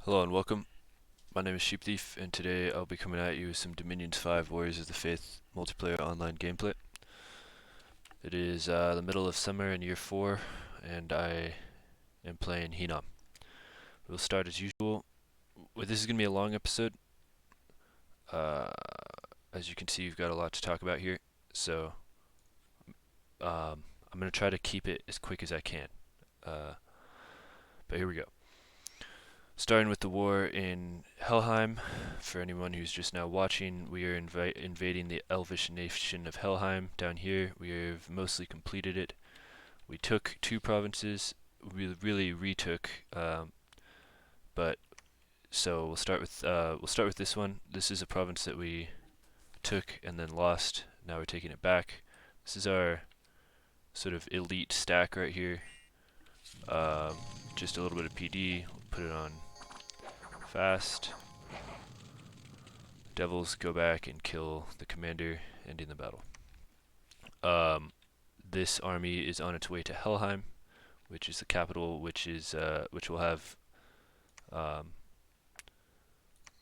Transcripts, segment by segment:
Hello and welcome. My name is Sheep Thief, and today I'll be coming at you with some Dominions 5 Warriors of the Faith multiplayer online gameplay. It is the middle of summer in year 4, and I am playing Hinnom. We'll start as usual. This is going to be a long episode. Uh, as you can see, we've got a lot to talk about here, so I'm going to try to keep it as quick as I can. But here we go. Starting with the war in Helheim, for anyone who's just now watching, we are invading the elvish nation of Helheim down here. We have mostly completed it. We took 2 provinces, we really retook, but so we'll start with this one. This is a province that we took and then lost. Now we're taking it back. This is our sort of elite stack right here. Just a little bit of PD. We'll put it on fast. Devils go back and kill the commander, ending the battle. This army is on its way to Helheim, which is the capital, which will have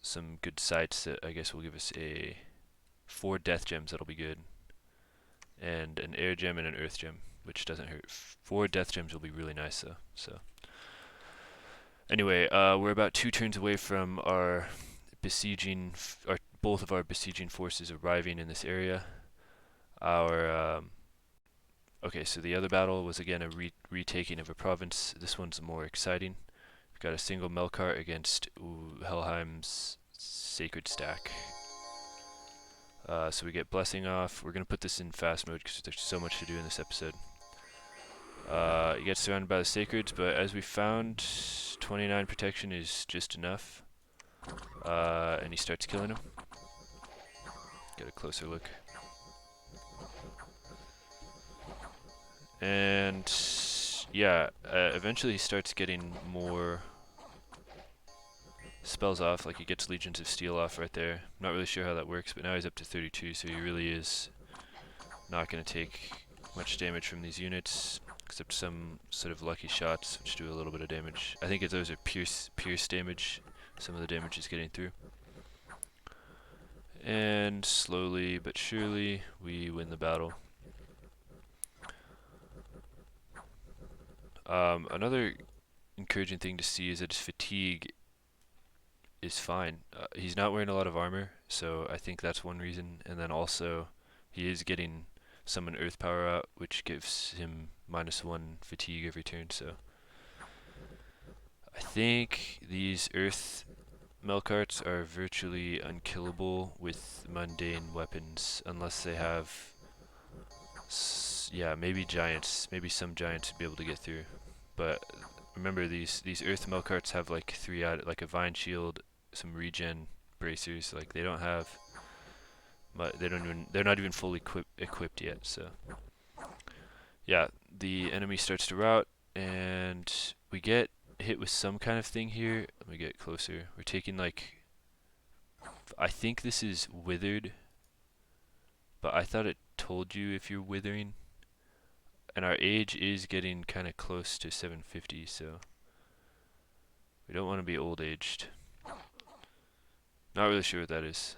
some good sites that I guess will give us 4 death gems. That'll be good, and an air gem and an earth gem, which doesn't hurt. 4 death gems will be really nice though. So anyway, we're about 2 turns away from our both of our besieging forces arriving in this area. Okay, so the other battle was again a retaking of a province. This one's more exciting. We've got a single melqart against Helheim's sacred stack. So we get blessing off. We're gonna put this in fast mode because there's so much to do in this episode. You get surrounded by the sacreds, but as we found, 29 protection is just enough. And he starts killing him. Get a closer look. And yeah, eventually he starts getting more spells off, like he gets Legions of Steel off right there. I'm not really sure how that works, but now he's up to 32, so he really is not going to take much damage from these units, except some sort of lucky shots, which do a little bit of damage. I think those are pierce damage. Some of the damage is getting through. And slowly but surely, we win the battle. Another encouraging thing to see is that his fatigue is fine. He's not wearing a lot of armor, so I think that's one reason. And then also, he is getting summon earth power out, which gives him -1 fatigue every turn, so I think these earth melqarts are virtually unkillable with mundane weapons, unless they have yeah, maybe giants, maybe some giants would be able to get through. But remember, these earth melqarts have like 3 out, like a vine shield, some regen bracers. Like they don't have, they're not even fully equipped yet. So yeah, the enemy starts to rout, and we get hit with some kind of thing here. Let me get closer. We're taking like, I think this is withered, but I thought it told you if you're withering. And our age is getting kind of close to 750, so we don't want to be old aged. Not really sure what that is.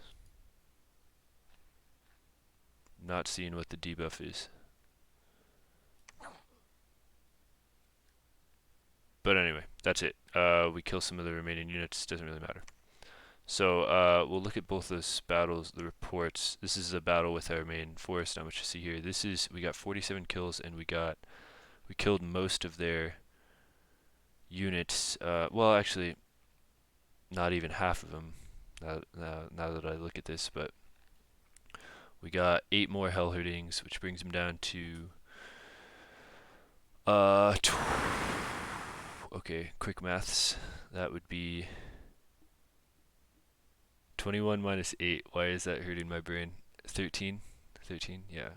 Not seeing what the debuff is. But anyway, that's it. We kill some of the remaining units, doesn't really matter. So we'll look at both those battles, the reports. This is a battle with our main force, not much to see here. We got 47 kills, and we killed most of their units. Well, actually, not even half of them. Now that I look at this, but we got 8 more Hellherdings, which brings them down to okay, quick maths. That would be 21 minus 8. Why is that hurting my brain? 13? 13? Yeah.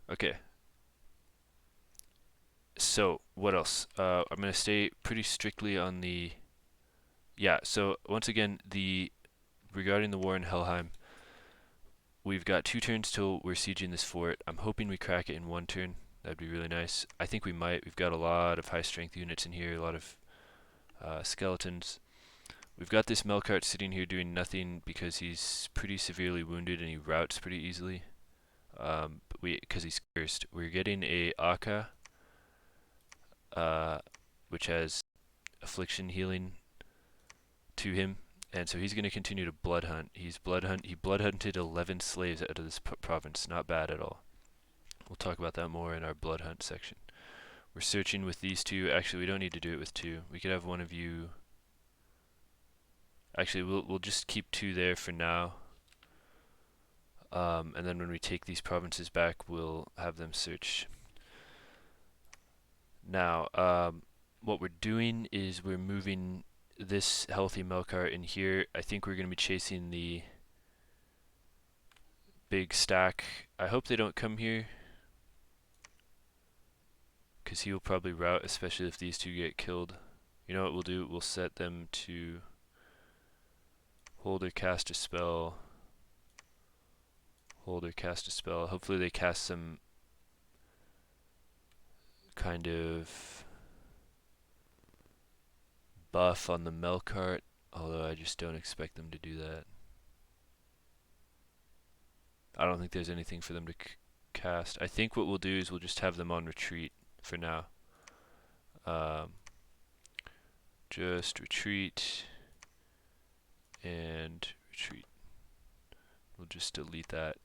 Okay. So, what else? I'm going to stay pretty strictly on the... Yeah, so once again, regarding the war in Helheim, we've got 2 turns till we're sieging this fort. I'm hoping we crack it in 1 turn. That'd be really nice. I think we might. We've got a lot of high strength units in here, a lot of skeletons. We've got this melqart sitting here doing nothing because he's pretty severely wounded and he routs pretty easily. Because he's cursed. We're getting a Aka, which has affliction healing to him, and so he's going to continue to blood hunt. He blood hunted 11 slaves out of this province. Not bad at all. We'll talk about that more in our blood hunt section. We're searching with these two. Actually, we don't need to do it with two. We could have one of you. Actually, we'll just keep two there for now. And then when we take these provinces back, we'll have them search. Now, what we're doing is we're moving this healthy melqart in here. I think we're going to be chasing the big stack. I hope they don't come here, because he will probably rout, especially if these two get killed. You know what we'll do? We'll set them to hold or cast a spell. Hold or cast a spell. Hopefully they cast some kind of buff on the melqart, although I just don't expect them to do that. I don't think there's anything for them to cast. I think what we'll do is we'll just have them on retreat for now. Just retreat and retreat. We'll just delete that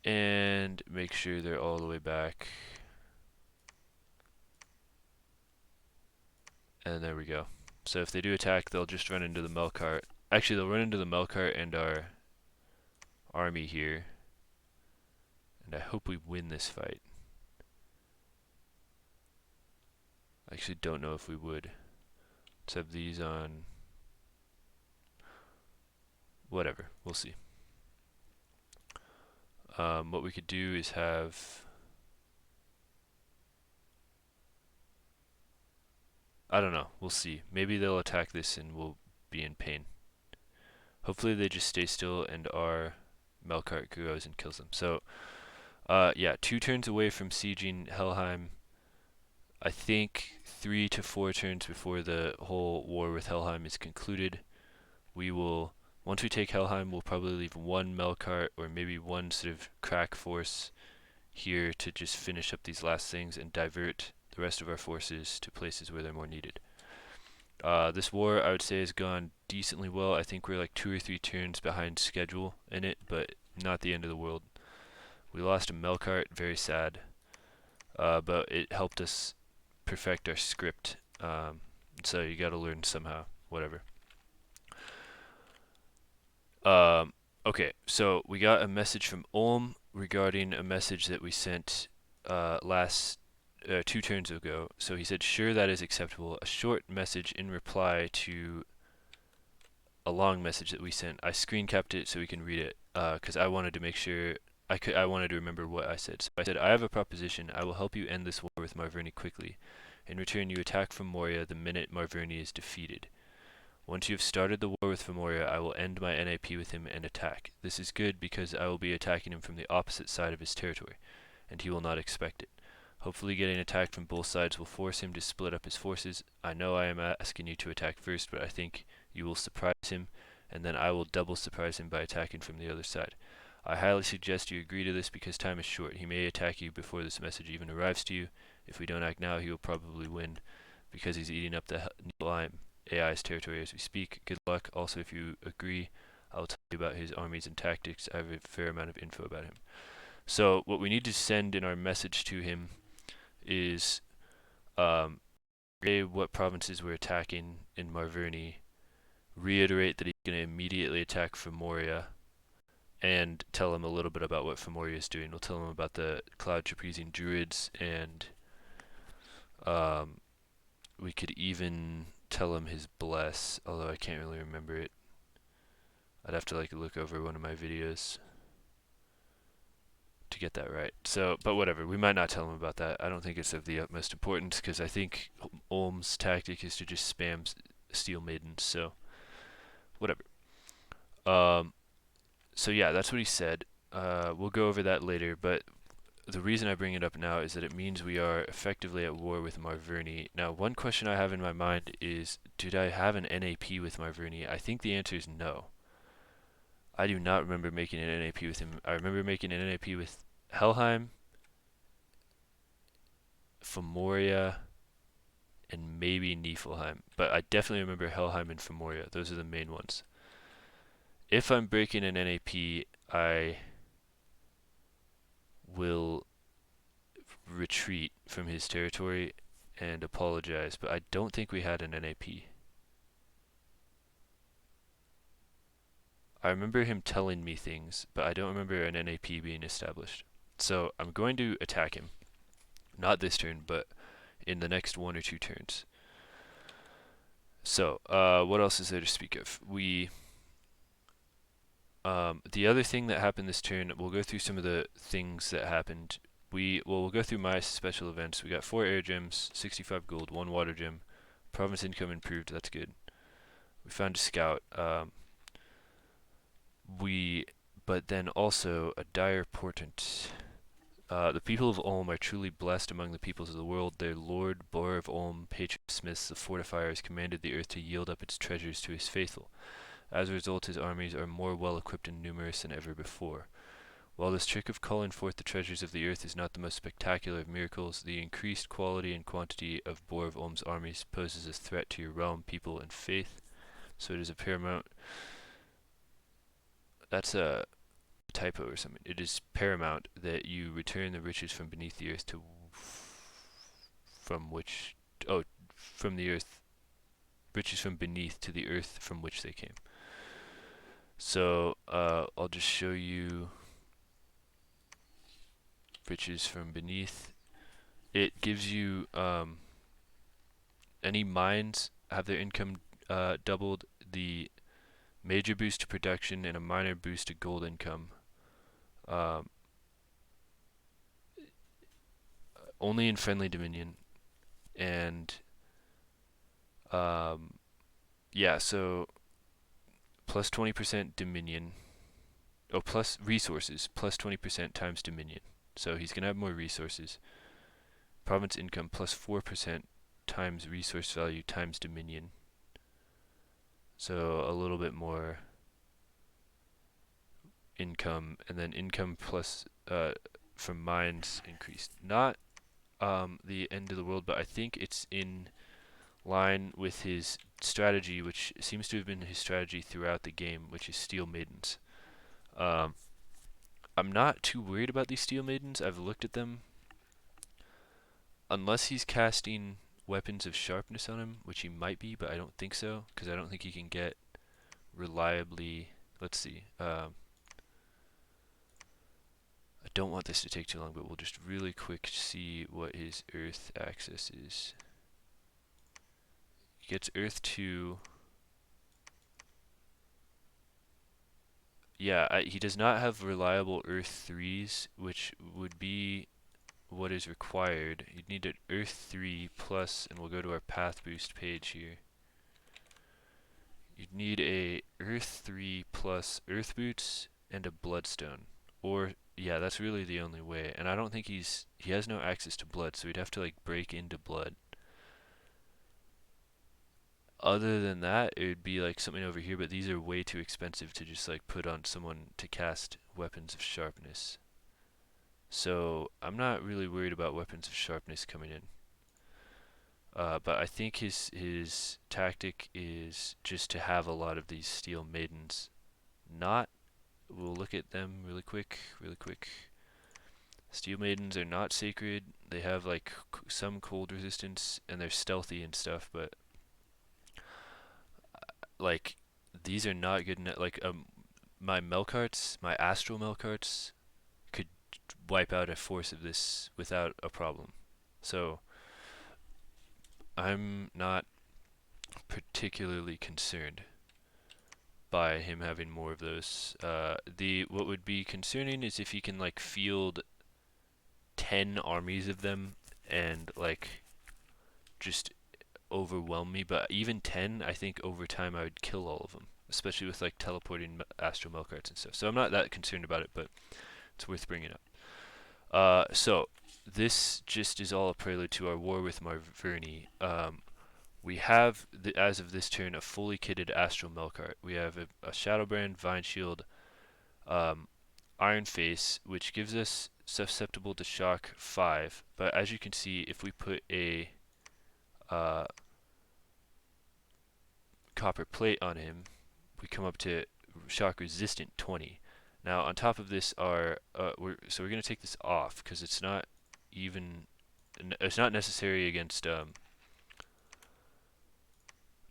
and make sure they're all the way back. And there we go. So if they do attack, they'll just run into the melqart. Actually, they'll run into the melqart and our army here. And I hope we win this fight. I actually don't know if we would. Let's have these on. Whatever, we'll see. What we could do is have... I don't know, we'll see. Maybe they'll attack this and we'll be in pain. Hopefully they just stay still and our melqart goes and kills them. So, yeah, 2 turns away from sieging Helheim. I think 3 to 4 turns before the whole war with Helheim is concluded. We will, once we take Helheim, we'll probably leave 1 melqart or maybe 1 sort of crack force here to just finish up these last things and divert the rest of our forces to places where they're more needed. This war, I would say, has gone decently well. I think we're like 2 or 3 turns behind schedule in it, but not the end of the world. We lost a melqart, very sad, but it helped us perfect our script. So you got to learn somehow, whatever. Okay, so we got a message from Ulm regarding a message that we sent 2 turns ago. So he said, sure, that is acceptable. A short message in reply to a long message that we sent. I screen capped it so we can read it, because I wanted to make sure I wanted to remember what I said. So I said, I have a proposition. I will help you end this war with Marverni quickly. In return, you attack Fomoria the minute Marverni is defeated. Once you have started the war with Fomoria, I will end my NAP with him and attack. This is good because I will be attacking him from the opposite side of his territory, and he will not expect it. Hopefully getting attacked from both sides will force him to split up his forces. I know I am asking you to attack first, but I think you will surprise him, and then I will double surprise him by attacking from the other side. I highly suggest you agree to this because time is short. He may attack you before this message even arrives to you. If we don't act now, he will probably win because he's eating up the Helheim AI's territory as we speak. Good luck. Also, if you agree, I'll tell you about his armies and tactics. I have a fair amount of info about him. So what we need to send in our message to him is what provinces we're attacking in Marverni, reiterate that he's going to immediately attack Fomoria, and tell him a little bit about what Fomoria is doing. We'll tell him about the cloud trapezing druids, and we could even tell him his bless, although I can't really remember it. I'd have to look over one of my videos to get that right. So, but whatever, we might not tell him about that. I don't think it's of the utmost importance because I think Ulm's tactic is to just spam Steel Maidens, so whatever. So yeah, that's what he said. We'll go over that later, but the reason I bring it up now is that it means we are effectively at war with Marverni. Now, one question I have in my mind is, did I have an NAP with Marverni? I think the answer is no. I do not remember making an NAP with him. I remember making an NAP with Helheim, Fomoria, and maybe Niflheim. But I definitely remember Helheim and Fomoria. Those are the main ones. If I'm breaking an NAP, I will retreat from his territory and apologize, but I don't think we had an NAP. I remember him telling me things, but I don't remember an NAP being established. So I'm going to attack him. Not this turn, but in the next 1 or 2 turns. So, what else is there to speak of? The other thing that happened this turn, we'll go through some of the things that happened. We'll go through my special events. We got 4 air gems, 65 gold, 1 water gem. Province income improved, that's good. We found a scout. But then also a dire portent. The people of Ulm are truly blessed among the peoples of the world. Their lord, Bor of Ulm, patron of smiths, the fortifiers, commanded the earth to yield up its treasures to his faithful. As a result, his armies are more well equipped and numerous than ever before. While this trick of calling forth the treasures of the earth is not the most spectacular of miracles, the increased quality and quantity of Bor of Ulm's armies poses a threat to your realm, people, and faith. So it is a paramount. That's a typo or something. It is paramount that you return the riches from beneath the earth from the earth, riches from beneath to the earth from which they came. So I'll just show you riches from beneath. It gives you any mines have their income doubled, the major boost to production and a minor boost to gold income. Only in friendly dominion, and yeah, so plus 20% dominion. Oh, plus resources, plus 20% times dominion. So he's gonna have more resources. Province income plus 4% times resource value times dominion. So a little bit more income, and then income plus from mines increased. Not the end of the world, but I think it's in line with his strategy, which seems to have been his strategy throughout the game, which is Steel Maidens. I'm not too worried about these Steel Maidens. I've looked at them. Unless he's casting Weapons of Sharpness on him, which he might be, but I don't think so, because I don't think he can get reliably. Let's see. I don't want this to take too long, but we'll just really quick see what his Earth access is. He gets Earth 2. Yeah, he does not have reliable Earth 3s, which would be what is required. You'd need an Earth 3 plus, and we'll go to our path boost page here. You'd need a Earth 3 plus Earth boots and a Bloodstone. Or, yeah, that's really the only way. And I don't think he has no access to blood, so he'd have to like break into blood. Other than that, it would be like something over here, but these are way too expensive to just like put on someone to cast Weapons of Sharpness. So I'm not really worried about Weapons of Sharpness coming in. But I think his tactic is just to have a lot of these Steel Maidens. We'll look at them really quick. Steel Maidens are not sacred. They have like some cold resistance, and they're stealthy and stuff, but like these are not good enough. Like my melqarts, my astral melqarts, could wipe out a force of this without a problem. So I'm not particularly concerned by him having more of those. What would be concerning is if he can like field 10 armies of them and like just overwhelm me. But even 10, I think over time I would kill all of them, especially with like teleporting astral melqarts and stuff. So I'm not that concerned about it, but it's worth bringing up. So this just is all a prelude to our war with Marverni. We have, as of this turn, a fully kitted Astral Melqart. We have a Shadowbrand, Vine Shield, um, Iron Face, which gives us susceptible to shock 5. But as you can see, if we put a copper plate on him, we come up to shock resistant 20. Now on top of this are we're going to take this off because it's not even it's not necessary against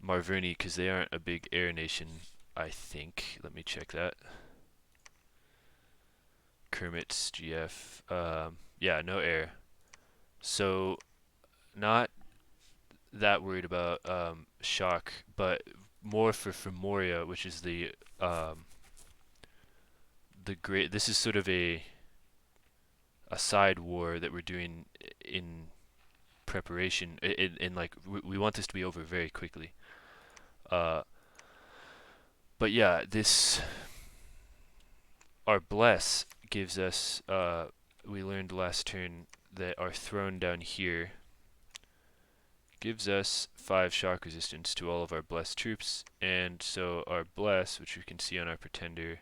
Marverni because they aren't a big air nation, I think. Let me check that. Kermit's GF. Yeah, no air. So not that worried about shock, but more for Fomoria, which is the great. This is sort of a side war that we're doing in preparation. In like we want this to be over very quickly. But yeah, this our bless gives us. We learned last turn that our throne down here gives us 5 shock resistance to all of our blessed troops, and so our bless, which you can see on our pretender,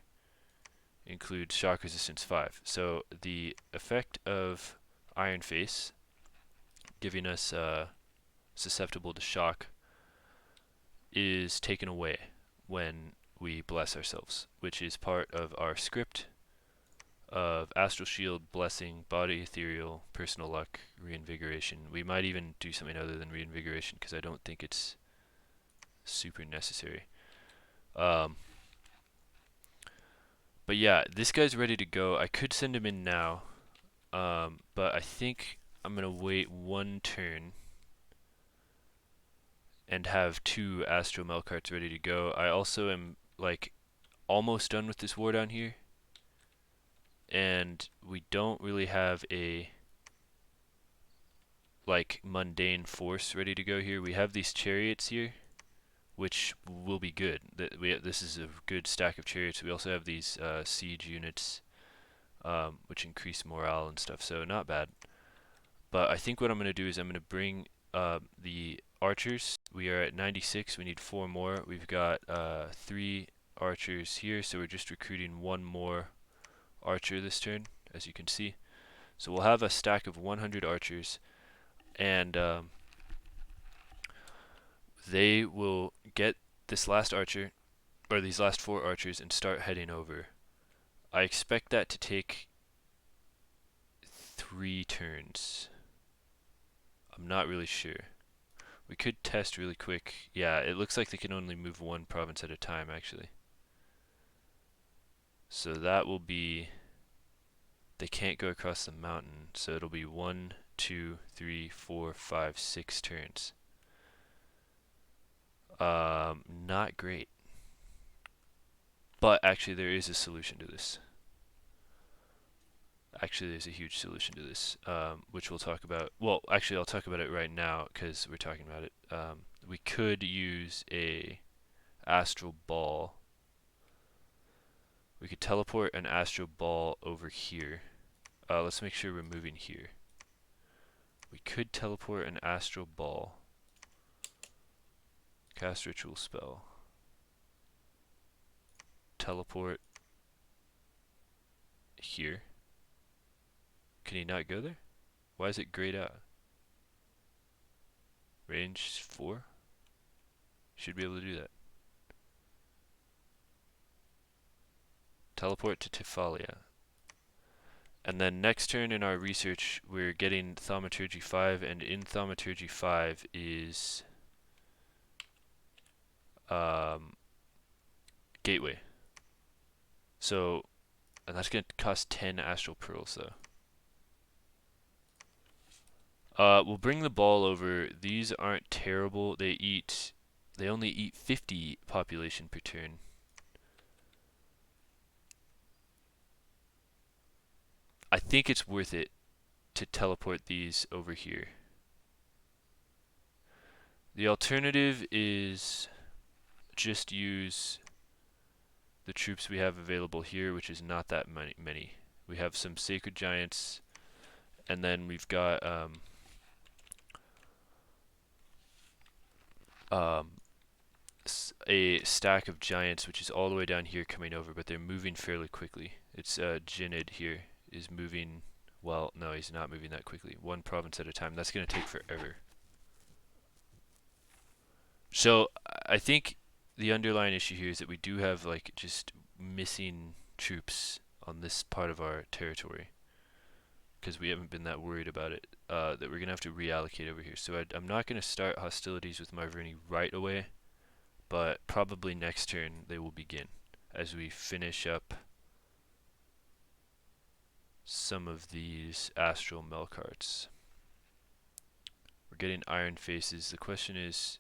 includes shock resistance 5. So the effect of Iron Face giving us susceptible to shock is taken away when we bless ourselves, which is part of our script of Astral Shield, Blessing, Body Ethereal, Personal Luck, Reinvigoration. We might even do something other than Reinvigoration because I don't think it's super necessary. But yeah, this guy's ready to go. I could send him in now, but I think I'm going to wait one turn and have 2 Astral Melqarts ready to go. I also am like almost done with this war down here, and we don't really have a like mundane force ready to go here. We have these chariots here, which will be good. This is a good stack of chariots. We also have these siege units, which increase morale and stuff, so not bad. But I think what I'm going to do is I'm going to bring the archers. We are at 96. We need 4 more. We've got 3 archers here, so we're just recruiting 1 more archer this turn, as you can see. So we'll have a stack of 100 archers, and they will get this last archer, or these last 4 archers, and start heading over. I expect that to take 3 turns. I'm not really sure. We could test really quick. Yeah, it looks like they can only move 1 province at a time, actually. So that will be... They can't go across the mountain, so it'll be 1, 2, 3, 4, 5, 6 turns. Not great. But actually there is a solution to this. Actually there's a huge solution to this, which we'll talk about. Well, actually I'll talk about it right now because we're talking about it. We could use a astral ball. We could teleport an astral ball over here. Let's make sure we're moving here. We could teleport an astral ball. Cast ritual spell. Teleport here. Can he not go there? Why is it grayed out? Range 4? Should be able to do that. Teleport to Tifalia. And then next turn in our research, we're getting Thaumaturgy 5, and in Thaumaturgy 5 is Gateway. So, and that's going to cost 10 Astral Pearls, though. We'll bring the ball over. These aren't terrible. They only eat 50 population per turn. I think it's worth it to teleport these over here. The alternative is just use the troops we have available here, which is not that many. We have some Sacred Giants, And then we've got um, a stack of giants, which is all the way down here coming over, but they're moving fairly quickly. It's Jinnid here is moving. Well, no, he's not moving that quickly. One province at a time. That's going to take forever. So I think the underlying issue here is that we do have like just missing troops on this part of our territory because we haven't been that worried about it. That we're gonna have to reallocate over here. So I'm not gonna start hostilities with Marverini right away, but probably next turn they will begin as we finish up some of these astral melqarts. We're getting iron faces. The question is,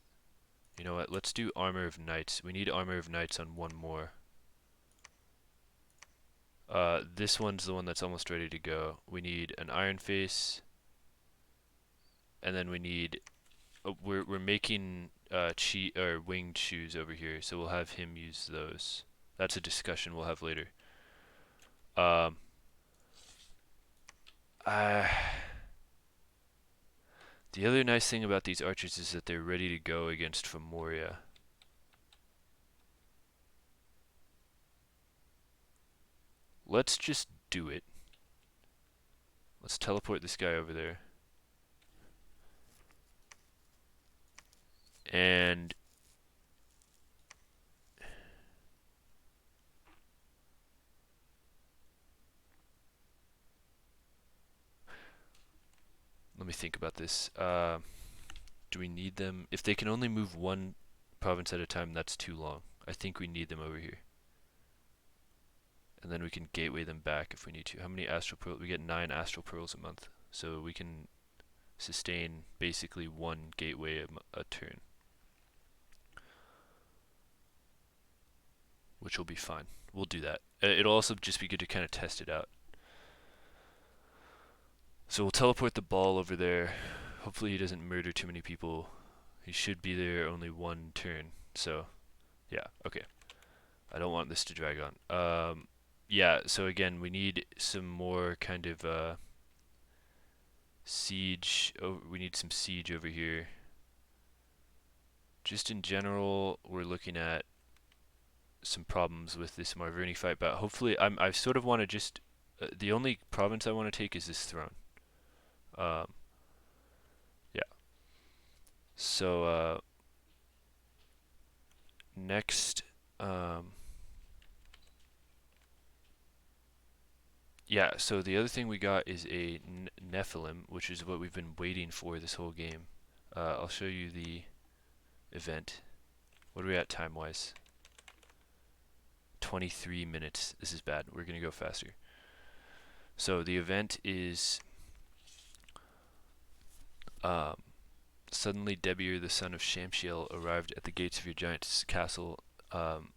you know what? Let's do armor of knights. We need armor of knights on one more. This one's the one that's almost ready to go. We need an iron face, and then we need. We're making winged shoes over here, so we'll have him use those. That's a discussion we'll have later. Um, uh, the other nice thing about these archers is that they're ready to go against Fomoria. Let's just do it. Let's teleport this guy over there. And let me think about this. Do we need them? If they can only move one province at a time, that's too long. I think we need them over here. And then we can gateway them back if we need to. How many astral pearls? We get 9 astral pearls a month. So we can sustain basically one gateway a turn. Which will be fine. We'll do that. It'll also just be good to kind of test it out. So we'll teleport the ball over there. Hopefully he doesn't murder too many people. He should be there only one turn. So, yeah, okay. I don't want this to drag on. Yeah, so again, we need some more kind of siege. Oh, we need some siege over here. Just in general, we're looking at some problems with this Marverni fight, but hopefully, I sort of want to just. The only province I want to take is this throne. Yeah. So next, yeah. So the other thing we got is a Nephilim, which is what we've been waiting for this whole game. I'll show you the event. What are we at time-wise? 23 minutes. This is bad. We're gonna go faster. So the event is suddenly Debir, the son of Shamshiel, arrived at the gates of your giant's castle. I'm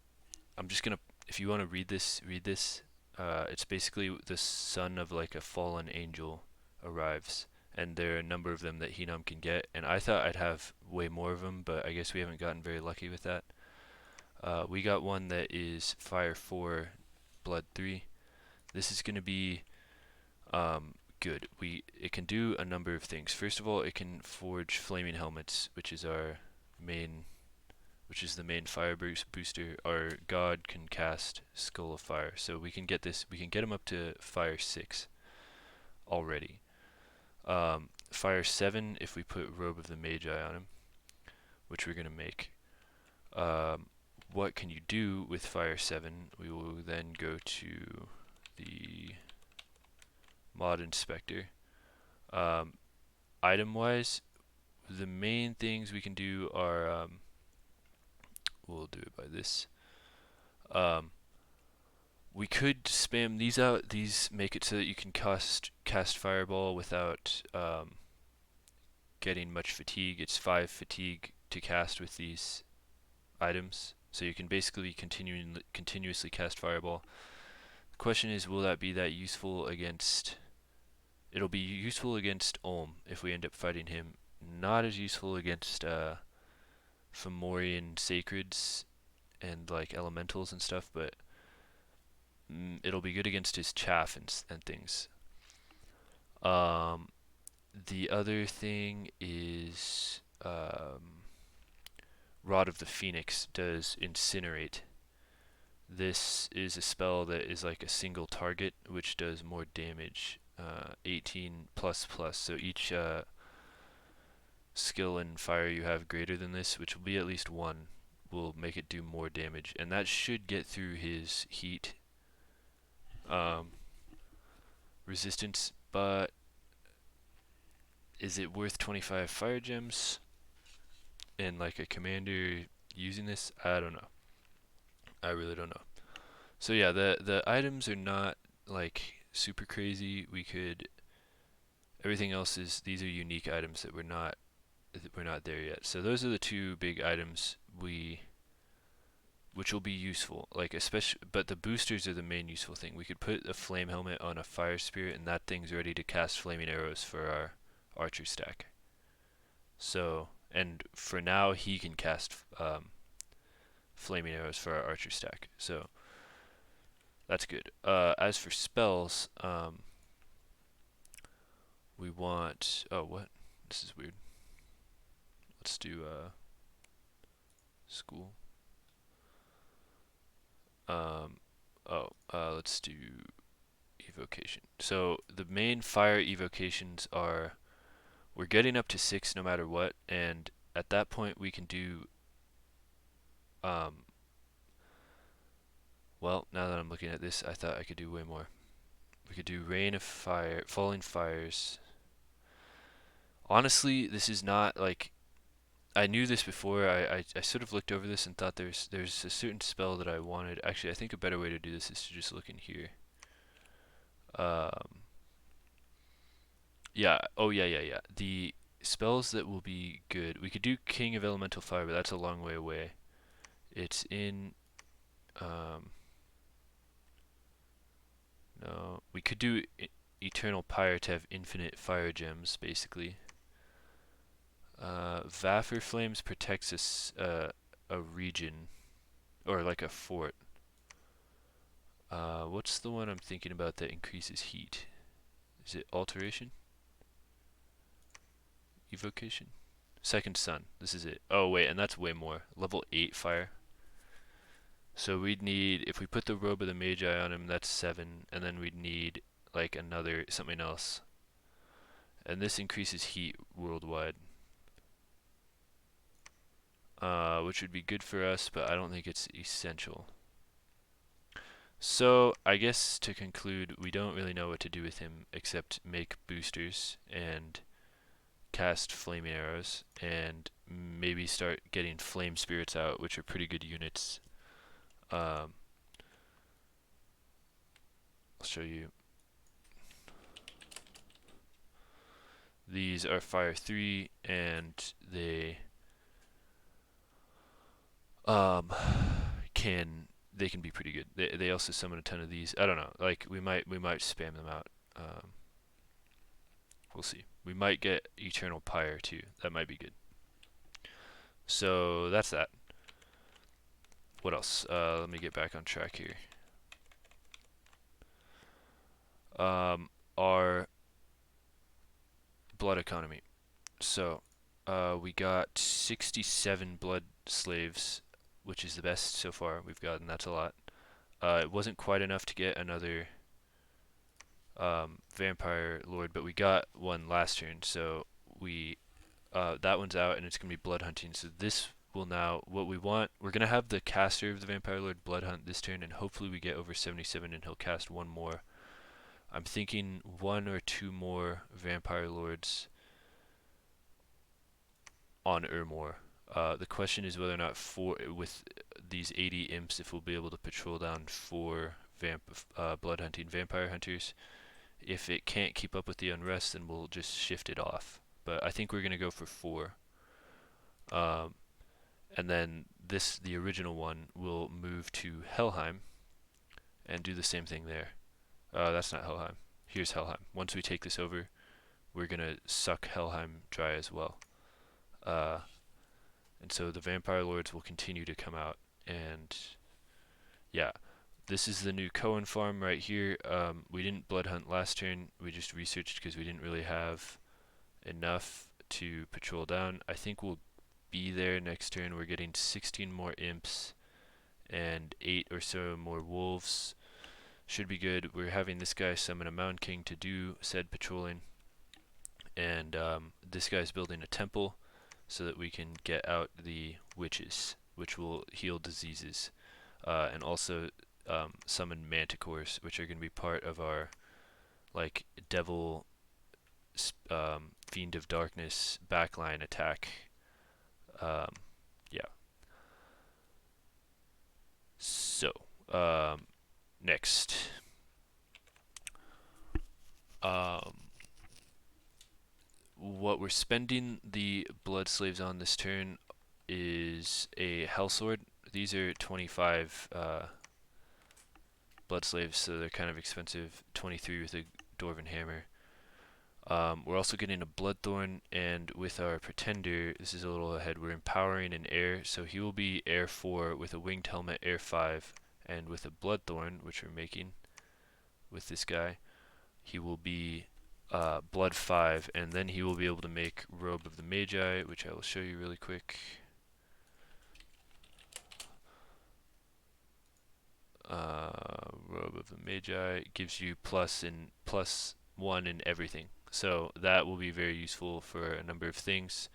just gonna, if you want to read this, read this. It's basically the son of like a fallen angel arrives, and there are a number of them that Hinnom can get. And I thought I'd have way more of them, but I guess we haven't gotten very lucky with that. We got one that is Fire 4, Blood 3. This is gonna be good. It can do a number of things. First of all, it can forge flaming helmets, which is the main fire booster. Our god can cast Skull of Fire, so we can get this. We can get him up to Fire 6 already. Fire 7 if we put Robe of the Magi on him, which we're gonna make. What can you do with Fire 7? We will then go to the mod inspector. Item wise, the main things we can do are we'll do it by this. We could spam these out. These make it so that you can cast fireball without getting much fatigue. It's 5 fatigue to cast with these items, so you can basically continuously cast fireball. The question is, will that be that useful against? It'll be useful against Ulm if we end up fighting him. Not as useful against Fomorian sacreds and like elementals and stuff, but it'll be good against his chaff and things. Um, the other thing is Rod of the Phoenix does Incinerate. This is a spell that is like a single target, which does more damage. 18 plus plus. So each skill and fire you have greater than this, which will be at least one, will make it do more damage, and that should get through his heat resistance. But is it worth 25 fire gems and like a commander using this? I don't know. I really don't know. So yeah, the items are not like super crazy. We could everything else is these are unique items that we're not there yet. So those are the two big items which will be useful. Like especially, but the boosters are the main useful thing. We could put a flame helmet on a fire spirit, and that thing's ready to cast flaming arrows for our archer stack. So, and for now, he can cast flaming arrows for our archer stack. So that's good. As for spells, we want. Oh, what? This is weird. Let's do school. Let's do evocation. So the main fire evocations are we're getting up to 6 no matter what, and at that point we can do well, now that I'm looking at this, I thought I could do way more. We could do rain of fire, falling fires. Honestly, this is not like I knew this before. I sort of looked over this and thought there's a certain spell that I wanted. Actually, I think a better way to do this is to just look in here. Yeah. Oh yeah. The spells that will be good. We could do King of Elemental Fire, but that's a long way away. It's in. No, we could do Eternal Pyre to have infinite fire gems, basically. Vapor Flames protects us a region, or like a fort. What's the one I'm thinking about that increases heat? Is it Alteration? Evocation? Second Sun. This is it. Oh wait, and that's way more. Level 8 fire. So we'd need, if we put the Robe of the Magi on him, that's 7, and then we'd need like another, something else. And this increases heat worldwide. Which would be good for us, but I don't think it's essential. So I guess to conclude, we don't really know what to do with him except make boosters and cast flaming arrows and maybe start getting flame spirits out, which are pretty good units. I'll show you. These are fire 3 and they can be pretty good. They also summon a ton of these. I don't know. Like we might spam them out. We'll see. We might get Eternal Pyre too. That might be good. So that's that. What else? Let me get back on track here. Our blood economy. So we got 67 blood slaves, which is the best so far we've gotten. That's a lot. It wasn't quite enough to get another vampire lord, but we got one last turn, so we that one's out, and it's gonna be blood hunting. So this will now what we want. We're gonna have the caster of the vampire lord blood hunt this turn, and hopefully we get over 77, and he'll cast one more. I'm thinking 1 or 2 more vampire lords on Urmor. The question is whether or not with these 80 imps, if we'll be able to patrol down 4 blood hunting vampire hunters. If it can't keep up with the unrest, then we'll just shift it off. But I think we're gonna go for 4. And then the original one, will move to Helheim and do the same thing there. That's not Helheim. Here's Helheim. Once we take this over, we're gonna suck Helheim dry as well. And so the vampire lords will continue to come out, and yeah, This is the new Cohen farm right here. We didn't blood hunt last turn. We just researched because we didn't really have enough to patrol down. I think we'll be there next turn. We're getting 16 more imps and 8 or so more wolves. Should be good. We're having this guy summon a Mound King to do said patrolling. And this guy's building a temple so that we can get out the witches, which will heal diseases. And also summon manticores, which are going to be part of our like devil fiend of darkness backline attack. Yeah. So next, what we're spending the blood slaves on this turn is a hell sword. These are 25 blood slaves, so they're kind of expensive. 23 with a dwarven hammer. We're also getting a bloodthorn, and with our pretender, this is a little ahead, we're empowering an air, so he will be air 4 with a winged helmet, air 5, and with a bloodthorn, which we're making with this guy, he will be blood 5, and then he will be able to make robe of the magi, which I will show you really quick. Robe of the magi gives you +1 in everything. So that will be very useful for a number of things.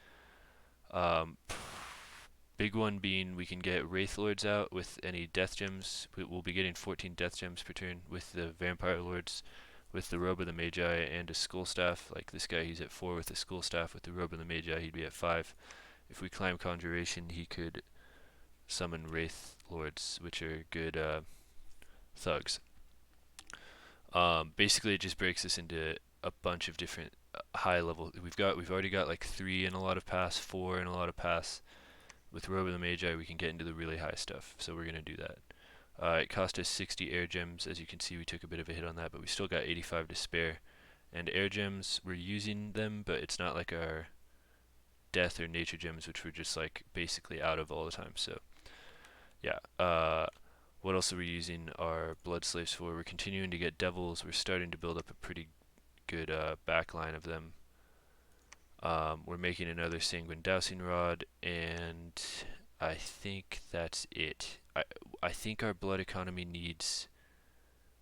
Big one being we can get Wraith Lords out with any death gems. We'll be getting 14 death gems per turn with the Vampire Lords, with the Robe of the Magi and a Skull Staff. Like this guy, he's at 4 with the Skull Staff. With the Robe of the Magi, he'd be at 5. If we climb Conjuration, he could summon Wraith Lords, which are good thugs. Basically, it just breaks us into a bunch of different high level. We've already got like 3 in a lot of pass, 4 in a lot of pass. With Robe of the Magi, we can get into the really high stuff, so we're gonna do that. It cost us 60 air gems. As you can see, we took a bit of a hit on that, but we still got 85 to spare. And air gems, we're using them, but it's not like our death or nature gems, which we're just like basically out of all the time. So yeah. What else are we using our blood slaves for? We're continuing to get devils. We're starting to build up a pretty good backline of them. We're making another sanguine dowsing rod, and I think that's it. I think our blood economy needs,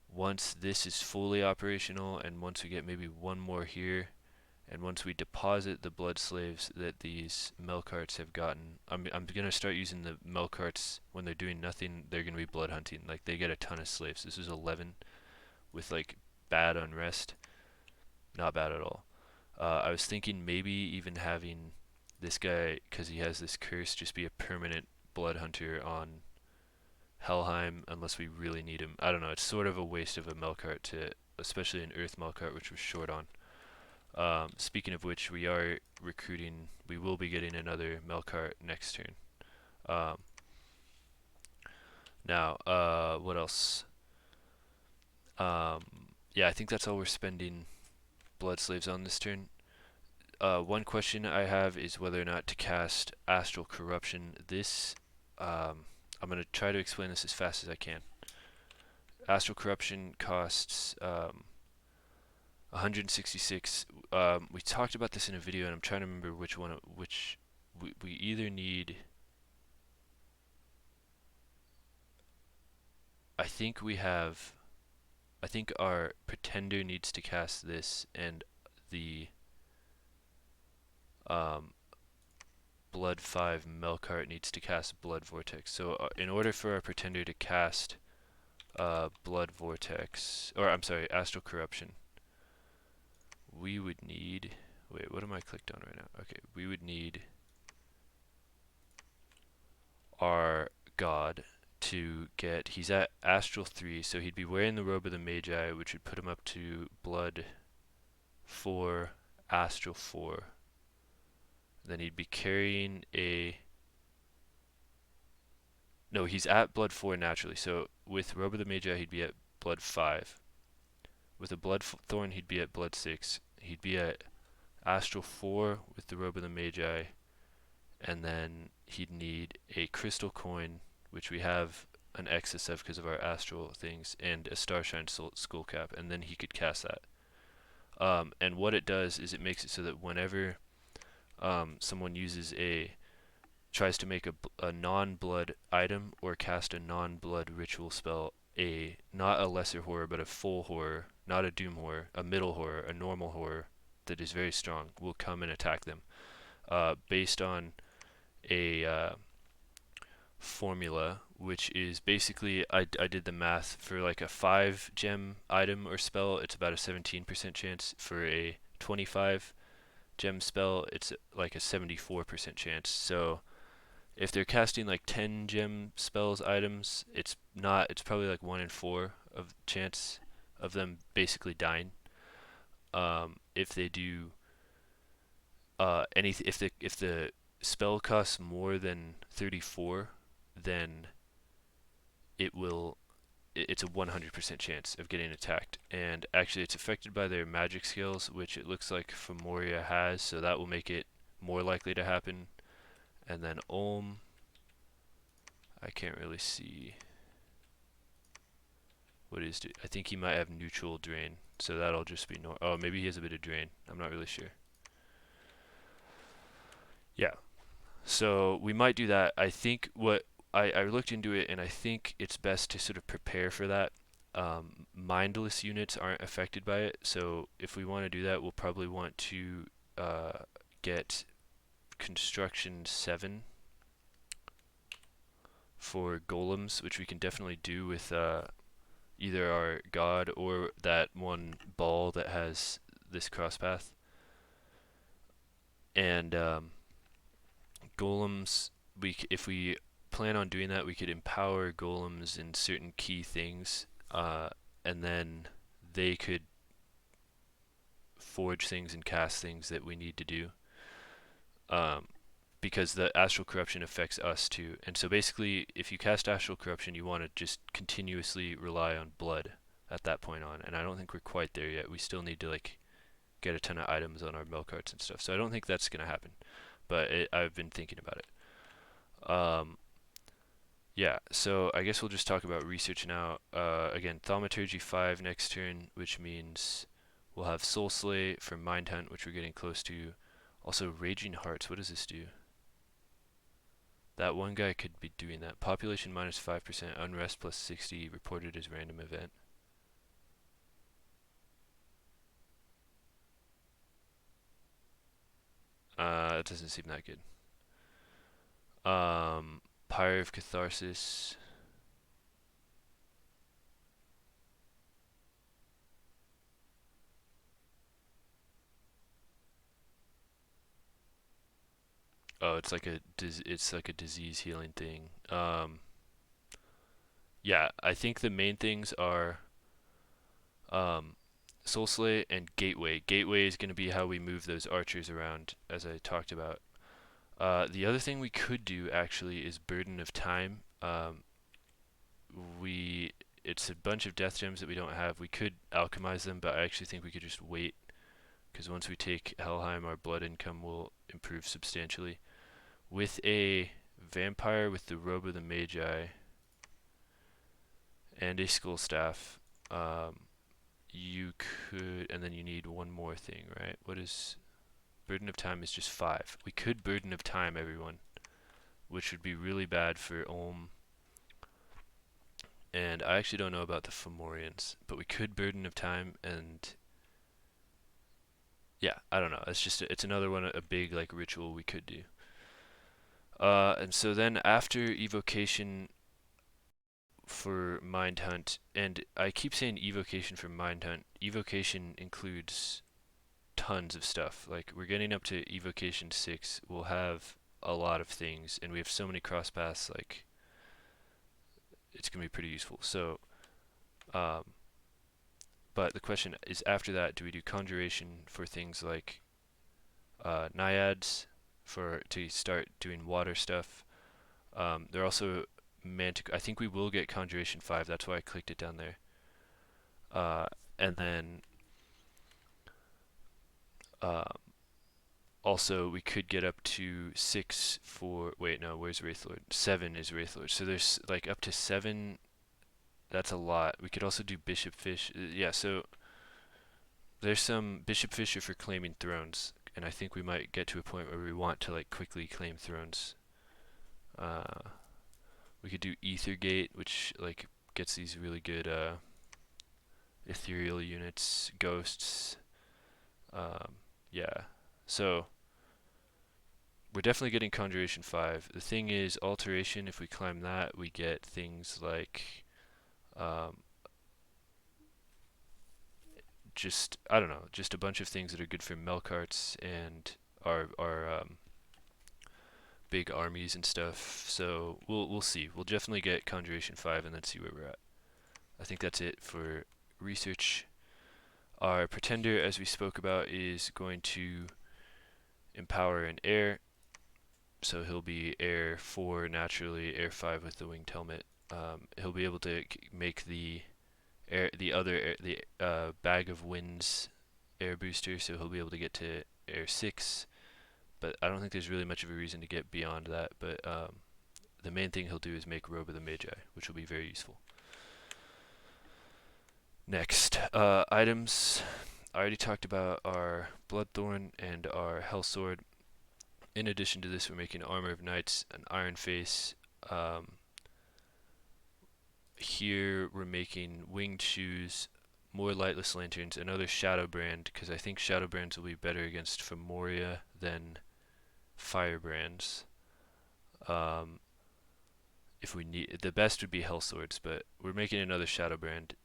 once this is fully operational, and once we get maybe one more here, and once we deposit the blood slaves that these melqarts have gotten, I'm gonna start using the melqarts when they're doing nothing. They're gonna be blood hunting. Like they get a ton of slaves. This is 11 with like bad unrest. Not bad at all. I was thinking maybe even having this guy, because he has this curse, just be a permanent blood hunter on Helheim unless we really need him. I don't know. It's sort of a waste of a melqart to, especially an earth melqart, which we're short on. Speaking of which, we are recruiting. We will be getting another melqart next turn. Now, what else? Yeah, I think that's all we're spending blood slaves on this turn. One question I have is whether or not to cast Astral Corruption. This, I'm going to try to explain this as fast as I can. Astral Corruption costs 166. We talked about this in a video, and I'm trying to remember which one. We either need. I think our pretender needs to cast this, and the Blood 5 melqart needs to cast Blood Vortex. So in order for our pretender to cast Blood Vortex, or I'm sorry, Astral Corruption, we would need, wait, what am I clicked on right now? Okay, we would need our god to get, he's at Astral 3, so he'd be wearing the Robe of the Magi, which would put him up to Blood 4, Astral 4. Then he'd be carrying a, no, he's at Blood 4 naturally, so with Robe of the Magi he'd be at Blood 5. With a Bloodthorn he'd be at Blood 6. He'd be at Astral 4 with the Robe of the Magi, and then he'd need a crystal coin, which we have an excess of because of our astral things, and a Starshine Skull Cap, and then he could cast that. And what it does is it makes it so that whenever someone tries to make a non-blood item or cast a non-blood ritual spell, not a lesser horror but a full horror, not a doom horror, a middle horror, a normal horror that is very strong, will come and attack them, based on a formula, which is basically, I did the math for like a 5 gem item or spell, it's about a 17% chance. For a 25 gem spell, it's like a 74% chance. So if they're casting like 10 gem spells items, it's probably like 1 in 4 of chance of them basically dying. If they do if the spell costs more than 34, then it's a 100% chance of getting attacked. And actually it's affected by their magic skills, which it looks like Fomoria has, so that will make it more likely to happen. And then I can't really see what is I think he might have neutral drain, so that'll just be oh, maybe he has a bit of drain, I'm not really sure. Yeah, so we might do that. I think what I looked into it, and I think it's best to sort of prepare for that. Mindless units aren't affected by it, so if we want to do that, we'll probably want to get construction 7 for golems, which we can definitely do with either our god or that one ball that has this crosspath. And golems, if we plan on doing that, we could empower golems in certain key things, and then they could forge things and cast things that we need to do, because the Astral Corruption affects us too. And so basically, if you cast Astral Corruption, you want to just continuously rely on blood at that point on, and I don't think we're quite there yet. We still need to like get a ton of items on our melqarts and stuff, so I don't think that's going to happen, but I've been thinking about it. Yeah, so I guess we'll just talk about research now. Again, Thaumaturgy 5 next turn, which means we'll have Soul Slay for Mind Hunt, which we're getting close to. Also, Raging Hearts, what does this do? That one guy could be doing that. Population minus 5%, Unrest plus 60, reported as random event. It doesn't seem that good. Pyre of Catharsis. Oh, it's like a disease healing thing. Yeah, I think the main things are Soul Slay and Gateway. Gateway is going to be how we move those archers around, as I talked about. The other thing we could do actually is Burden of Time. It's a bunch of death gems that we don't have. We could alchemize them, but I actually think we could just wait, because once we take Helheim, our blood income will improve substantially. With a vampire with the Robe of the Magi and a Skull Staff, you could, and then you need one more thing, right? What is Burden of Time? Is just 5. We could Burden of Time everyone, which would be really bad for Ulm. And I actually don't know about the Fomorians, but we could Burden of Time, and yeah, I don't know. It's another one, a big like ritual we could do. And so then after Evocation for Mind Hunt, and I keep saying Evocation for Mind Hunt, Evocation includes tons of stuff. Like, we're getting up to Evocation 6, we'll have a lot of things, and we have so many cross paths, like, it's going to be pretty useful. So, but the question is, after that, do we do Conjuration for things like Naiads, to start doing water stuff? They're also Mantic. I think we will get Conjuration 5, that's why I clicked it down there. And then Also, we could get up to 6 for, wait, no, where's Wraithlord? 7 is Wraithlord. So there's like up to 7. That's a lot. We could also do Bishop Fish. Yeah, so there's some Bishop Fisher for claiming thrones, and I think we might get to a point where we want to like quickly claim thrones. We could do Ethergate, which like gets these really good ethereal units, ghosts. Yeah, so we're definitely getting Conjuration 5. The thing is, Alteration, if we climb that, we get things like um, just, I don't know, just a bunch of things that are good for melqarts and our big armies and stuff. So we'll see. We'll definitely get Conjuration 5 and then see where we're at. I think that's it for research. Our Pretender, as we spoke about, is going to empower an air, so he'll be air 4 naturally, air 5 with the winged helmet. He'll be able to make the bag of winds air booster, so he'll be able to get to air 6. But I don't think there's really much of a reason to get beyond that. But the main thing he'll do is make Robe of the Magi, which will be very useful. Next, items. I already talked about our Bloodthorn and our Hellsword. In addition to this, we're making Armor of Knights, an Iron Face. Here we're making Winged Shoes, more Lightless Lanterns, another Shadow Brand, because I think Shadow Brands will be better against Fomoria than Firebrands. If we need, the best would be Hellswords, but we're making another Shadow Brand.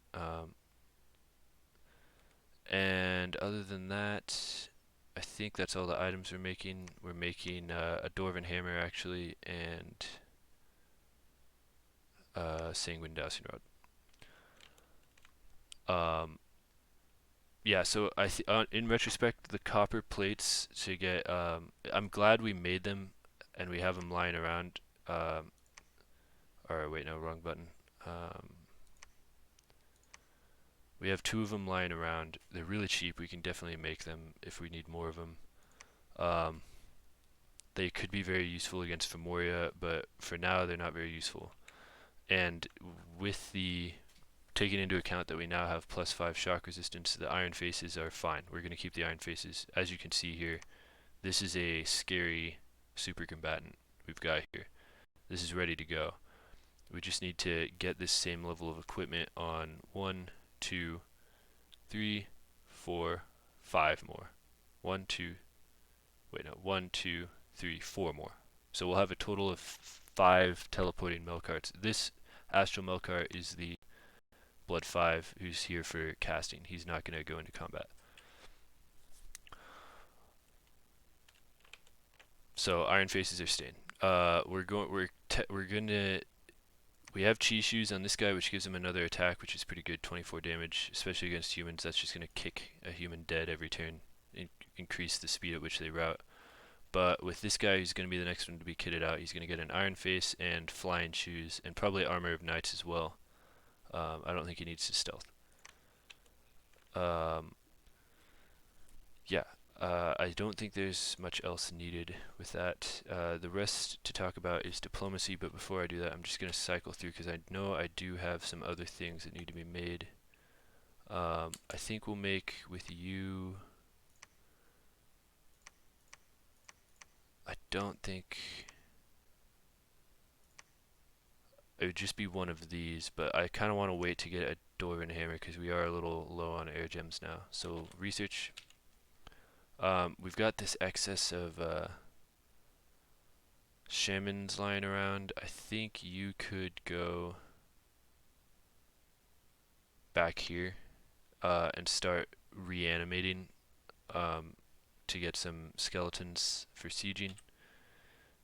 And other than that, I think that's all the items we're making. We're making a Dwarven Hammer actually, and Sanguine Dowsing Rod. Yeah, so in retrospect, the copper plates to get, I'm glad we made them and we have them lying around. Or wait, no, wrong button. We have 2 of them lying around. They're really cheap. We can definitely make them if we need more of them. They could be very useful against Fomoria, but for now they're not very useful. And with the taking into account that we now have +5 shock resistance, the Iron Faces are fine. We're going to keep the Iron Faces. As you can see here, this is a scary super combatant we've got here. This is ready to go. We just need to get this same level of equipment on 1, 2, 3, 4, 5 more. 1, 2, 4 more. So we'll have a total of 5 teleporting melqarts. This Astral Melqart is the Blood 5 who's here for casting. He's not going to go into combat. So Iron Faces are staying. We have Chi Shoes on this guy, which gives him another attack, which is pretty good, 24 damage, especially against humans. That's just going to kick a human dead every turn, increase the speed at which they route. But with this guy, who's going to be the next one to be kitted out, he's going to get an Iron Face and Flying Shoes, and probably Armor of Knights as well. I don't think he needs to stealth. Yeah, I don't think there's much else needed with that. The rest to talk about is diplomacy, but before I do that, I'm just going to cycle through because I know I do have some other things that need to be made. I think we'll make with you... I don't think... It would just be one of these, but I kind of want to wait to get a Dwarven Hammer because we are a little low on air gems now. So research. We've got this excess of shamans lying around. I think you could go back here and start reanimating to get some skeletons for sieging.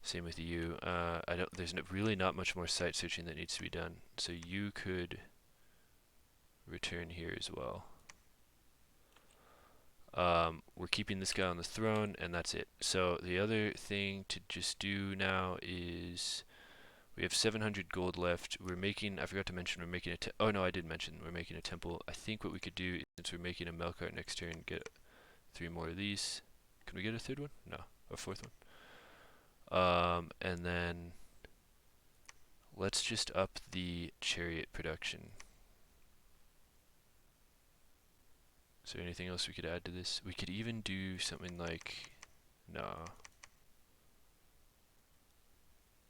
Same with you. There's really not much more site searching that needs to be done. So you could return here as well. We're keeping this guy on the throne, and that's it. So the other thing to just do now is we have 700 gold left. We're making, I forgot to mention, we're making oh no, I did mention we're making a temple. I think what we could do, since we're making a melqart next turn, get 3 more of these, Can we get a third one? No, a fourth one. And then let's just up the chariot production. Is there anything else we could add to this? We could even do something like, no.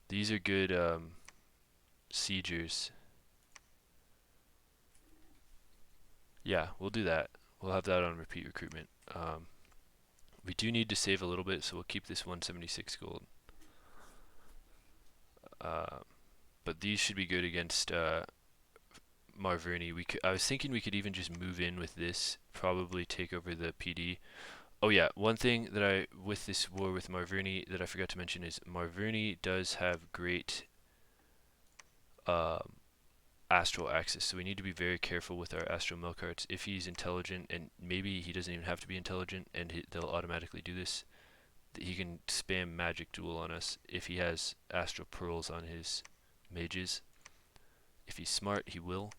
These are good siegers. Yeah, we'll do that. We'll have that on repeat recruitment. We do need to save a little bit, so we'll keep this 176 gold. But these should be good against Marverni. I was thinking we could even just move in with this, probably take over the PD. Oh yeah, one thing that with this war with Marverni that I forgot to mention is Marverni does have great astral access, so we need to be very careful with our astral melqarts. If he's intelligent, and maybe he doesn't even have to be intelligent, and they'll automatically do this, he can spam magic duel on us if he has astral pearls on his mages. If he's smart, he will.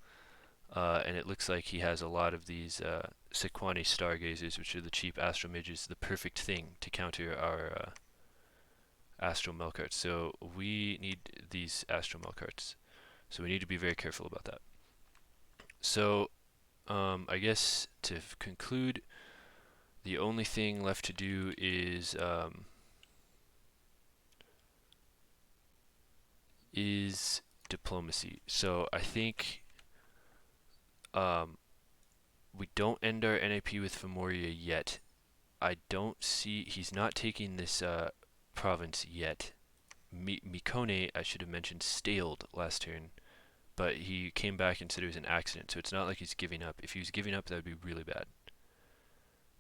And it looks like he has a lot of these Sequani stargazers, which are the cheap astral mages, the perfect thing to counter our astral melqarts. So we need these astral melqarts. So we need to be very careful about that. So I guess to conclude, the only thing left to do is diplomacy. So I think we don't end our NAP with Fomoria yet. I don't see, he's not taking this province yet. Mikone, I should have mentioned, staled last turn, but he came back and said it was an accident, so it's not like he's giving up. If he was giving up, that would be really bad.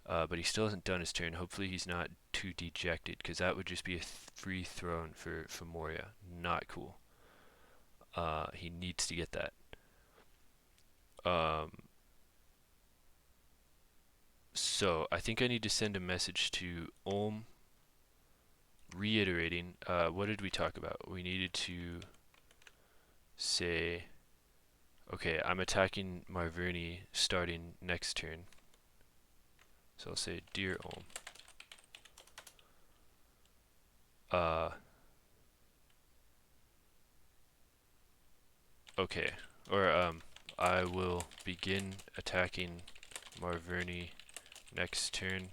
But he still hasn't done his turn. Hopefully he's not too dejected, because that would just be a free throne for Fomoria. Not cool. He needs to get that. So I think I need to send a message to Ulm, reiterating, what did we talk about? We needed to say, okay, I'm attacking Marverni starting next turn. So I'll say, Dear Ulm, okay, or I will begin attacking Marverni next turn.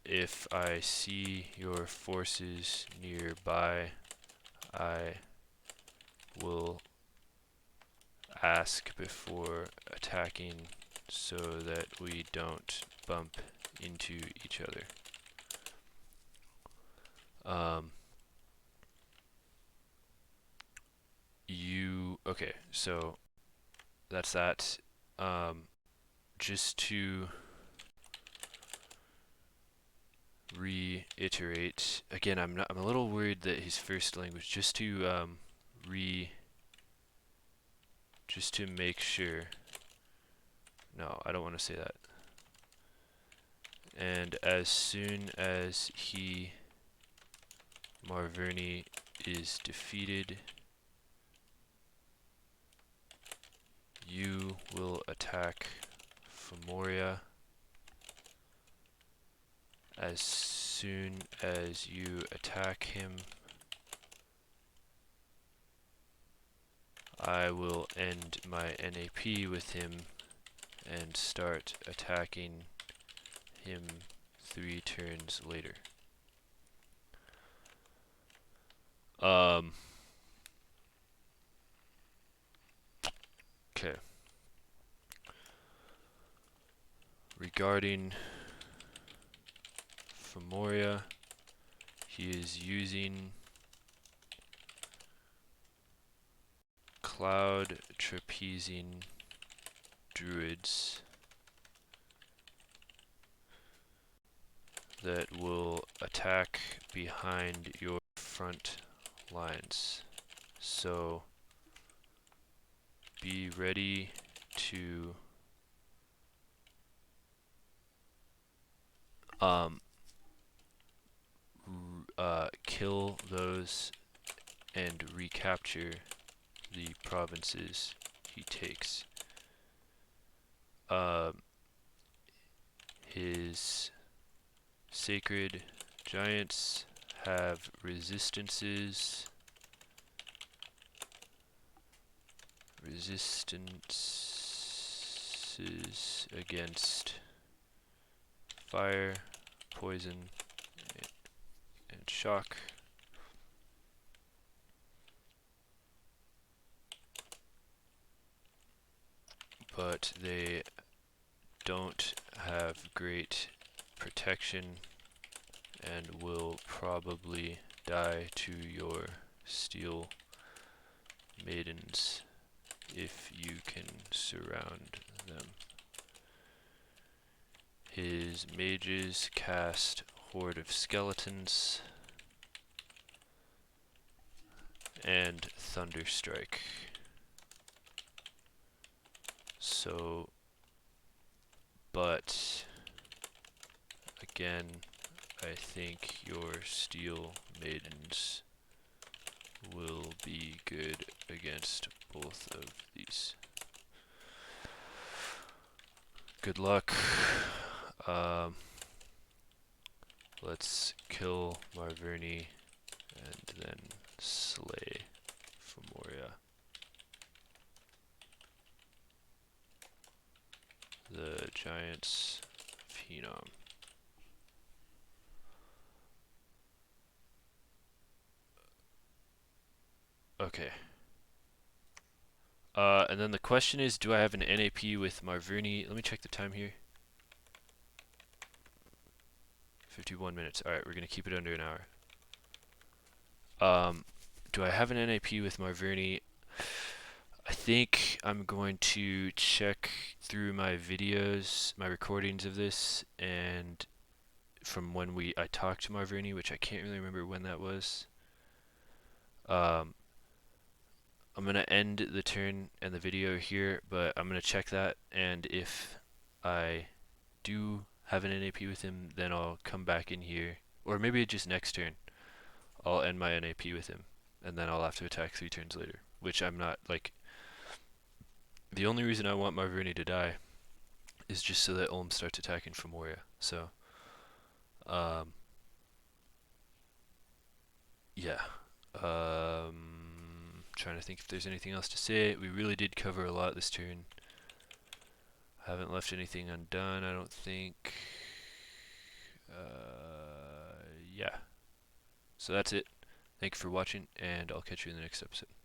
If I see your forces nearby, I will ask before attacking so that we don't bump into each other. Okay, so that's that. Just to reiterate again, I'm a little worried that his first language, just to make sure. No, I don't want to say that. And as soon as Marverni is defeated, you will attack Fomoria. As soon as you attack him, I will end my NAP with him and start attacking him 3 turns later. Okay. Regarding Fomoria, he is using cloud trapezing druids that will attack behind your front lines. So be ready to kill those and recapture the provinces he takes. his sacred giants have resistances against fire, poison, and shock. But they don't have great protection and will probably die to your steel maidens if you can surround them. His mages cast Horde of Skeletons and Thunderstrike. So, but again, I think your steel maidens will be good against both of these. Good luck. Let's kill Marverni and then slay Fomoria. The giants of Hinnom. Okay. And then the question is, do I have an NAP with Marverni? Let me check the time here. 51 minutes. Alright, we're going to keep it under an hour. Do I have an NAP with Marverni? I think I'm going to check through my videos, my recordings of this, and from when I talked to Marverini, which I can't really remember when that was. I'm gonna end the turn and the video here, but I'm gonna check that, and if I do have an NAP with him, then I'll come back in here, or maybe just next turn I'll end my NAP with him, and then I'll have to attack 3 turns later, which I'm not, like, the only reason I want Marverini to die is just so that Ulm starts attacking Fomoria. So, yeah. Trying to think if there's anything else to say. We really did cover a lot this turn. Haven't left anything undone, I don't think. Yeah. So that's it. Thank you for watching, and I'll catch you in the next episode.